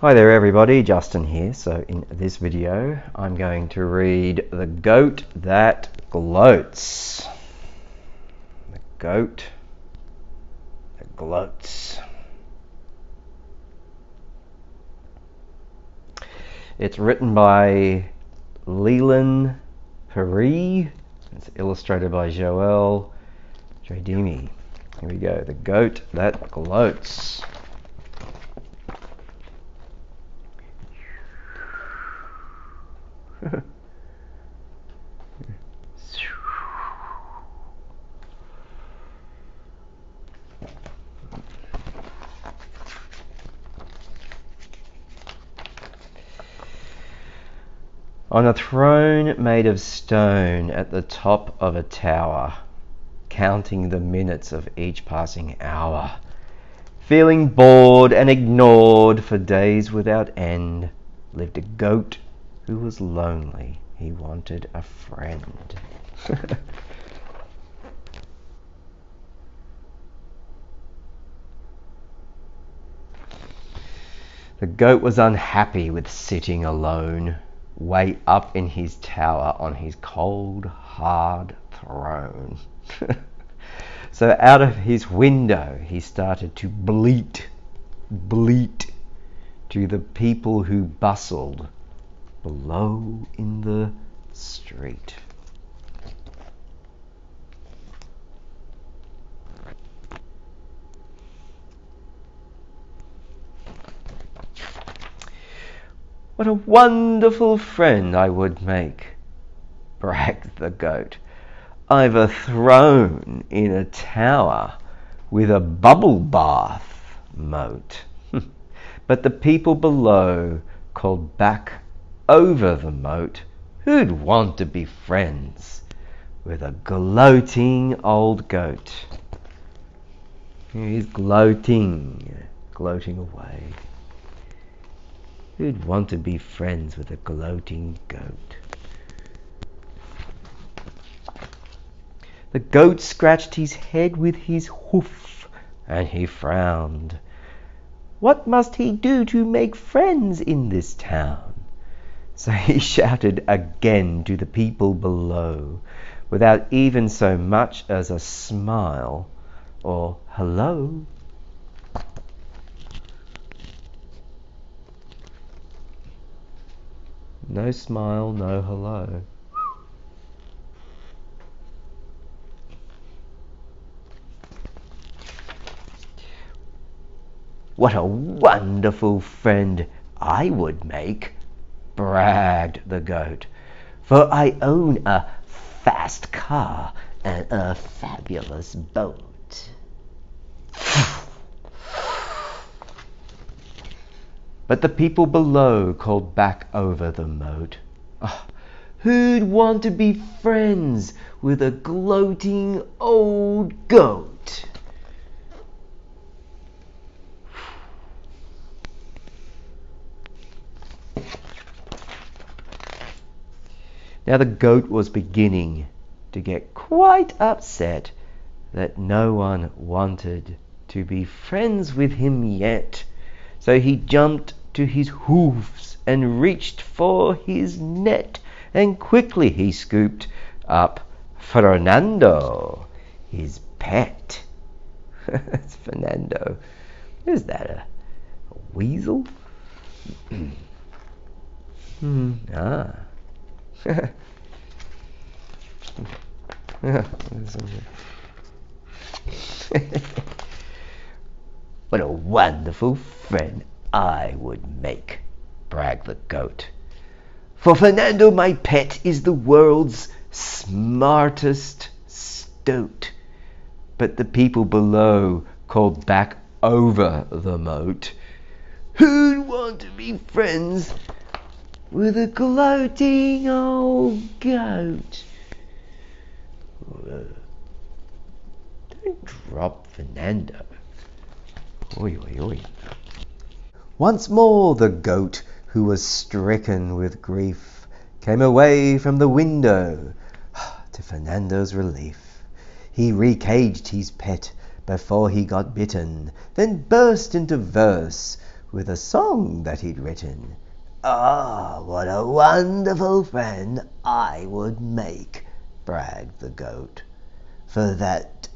Hi there everybody, Justin here. So in this video I'm going to read The Goat That Gloats. The Goat That Gloats. It's written by Leyland, Perree. It's illustrated by Joel Jadimi. Here we go. The Goat That Gloats. On a throne made of stone at the top of a tower, counting the minutes of each passing hour, feeling bored and ignored for days without end, lived a goat who was lonely. He wanted a friend. The goat was unhappy with sitting alone, way up in his tower on his cold, hard throne. So out of his window he started to bleat to the people who bustled below in the street. What a wonderful friend I would make, bragged the goat. I've a throne in a tower with a bubble bath moat. But the people below called back over the moat, who'd want to be friends with a gloating old goat? He's gloating away. Who'd want to be friends with a gloating goat? The goat scratched his head with his hoof, and he frowned. What must he do to make friends in this town? So he shouted again to the people below, without even so much as a smile or hello. No smile, no hello. What a wonderful friend I would make, bragged the goat, for I own a fast car and a fabulous boat. But the people below called back over the moat, oh, who'd want to be friends with a gloating old goat? Now the goat was beginning to get quite upset that no one wanted to be friends with him yet. So he jumped to his hoofs and reached for his net, and quickly he scooped up Fernando, his pet. It's Fernando. Is that a weasel? Ah. What a wonderful friend I would make, bragged the goat. For Fernando, my pet, is the world's smartest stoat. But the people below called back over the moat, who'd want to be friends with a gloating old goat? Don't drop Fernando. Oi, oi, oi. Once more the goat, who was stricken with grief, came away from the window to Fernando's relief. He recaged his pet before he got bitten, then burst into verse with a song that he'd written. "Ah, what a wonderful friend I would make," bragged the goat, "for that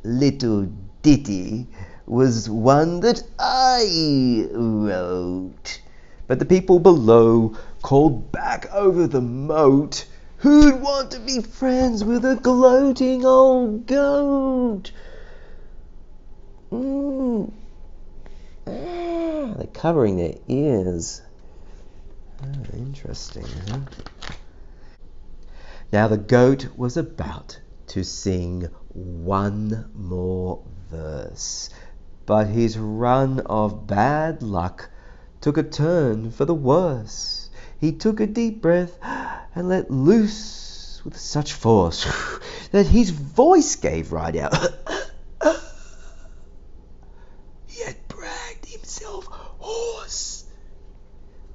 little ditty was one that I wrote." But the people below called back over the moat, "Who'd want to be friends with a gloating old goat?" They're covering their ears. Interesting, huh? Now the goat was about to sing one more verse, but his run of bad luck took a turn for the worse. He took a deep breath and let loose with such force that his voice gave right out. He had bragged himself hoarse.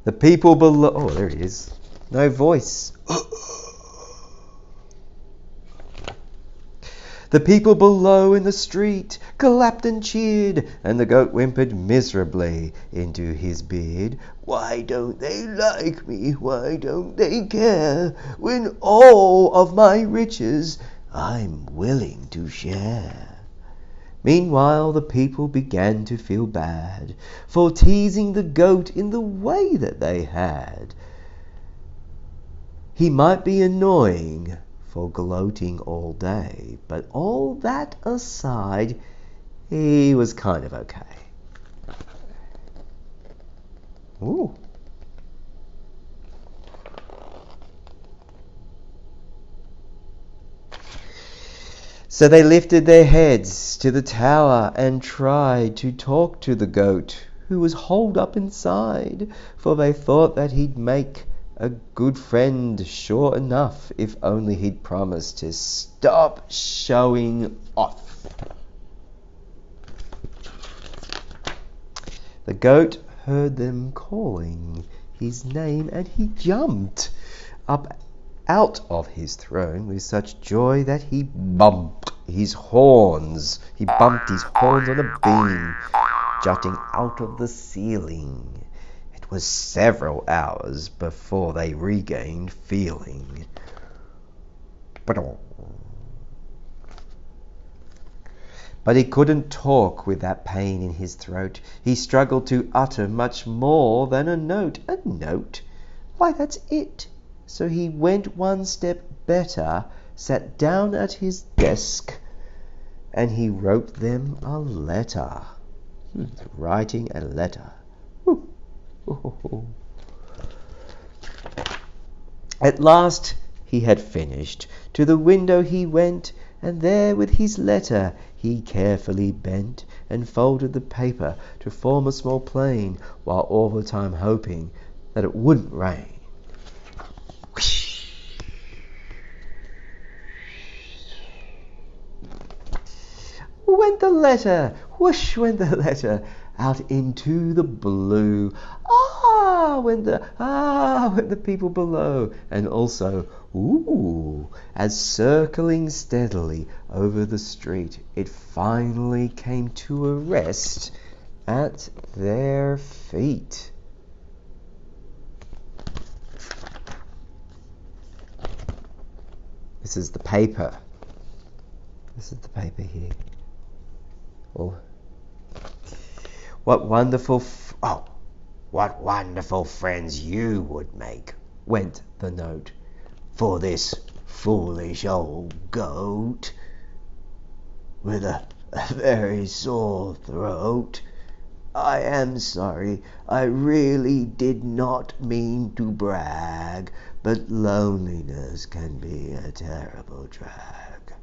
The people below... Oh, there it is. No voice. The people below in the street clapped and cheered, and the goat whimpered miserably into his beard. "Why don't they like me? Why don't they care? When all of my riches I'm willing to share." Meanwhile, the people began to feel bad for teasing the goat in the way that they had. He might be annoying for gloating all day, but all that aside, he was kind of okay. Ooh. So they lifted their heads to the tower and tried to talk to the goat, who was holed up inside, for they thought that he'd make a good friend sure enough if only he'd promised to stop showing off. The goat heard them calling his name, and he jumped up out of his throne with such joy that he bumped his horns on a beam jutting out of the ceiling. It was several hours before they regained feeling. But he couldn't talk with that pain in his throat. He struggled to utter much more than a note. A note? Why, that's it. So he went one step better, sat down at his desk, and he wrote them a letter. Writing a letter. At last he had finished. To the window he went, and there with his letter he carefully bent and folded the paper to form a small plane, while all the time hoping that it wouldn't rain. Went the letter, whoosh went the letter, out into the blue. Went the people below, and also, ooh, as circling steadily over the street, it finally came to a rest at their feet. This is the paper. This is the paper here. Oh, what wonderful friends you would make, went the note, for this foolish old goat with a very sore throat. I am sorry, I really did not mean to brag, but loneliness can be a terrible drag.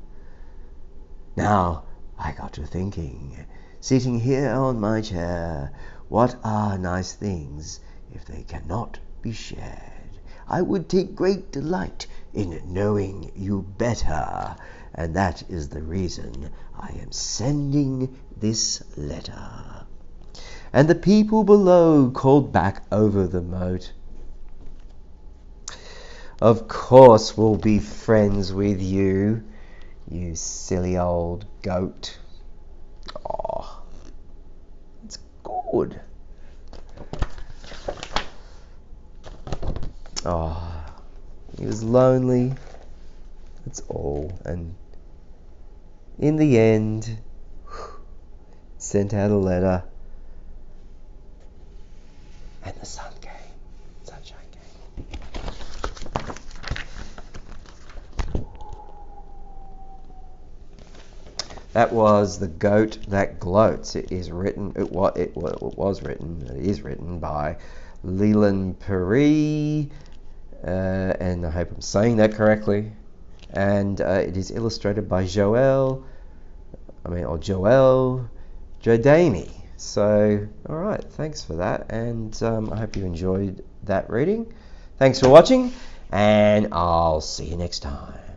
Now I got to thinking, sitting here on my chair, what are nice things if they cannot be shared? I would take great delight in knowing you better, and that is the reason I am sending this letter. And the people below called back over the moat, "Of course we'll be friends with you, you silly old goat." Oh, it's good. Oh, he was lonely. That's all. And in the end, sent out a letter, and the sun came. Sunshine came. That was The Goat That Gloats. It is written. It was written. It is written by Leyland, Perree, and I hope I'm saying that correctly. And it is illustrated by Joel Jodami. So, all right, thanks for that, and I hope you enjoyed that reading. Thanks for watching, and I'll see you next time.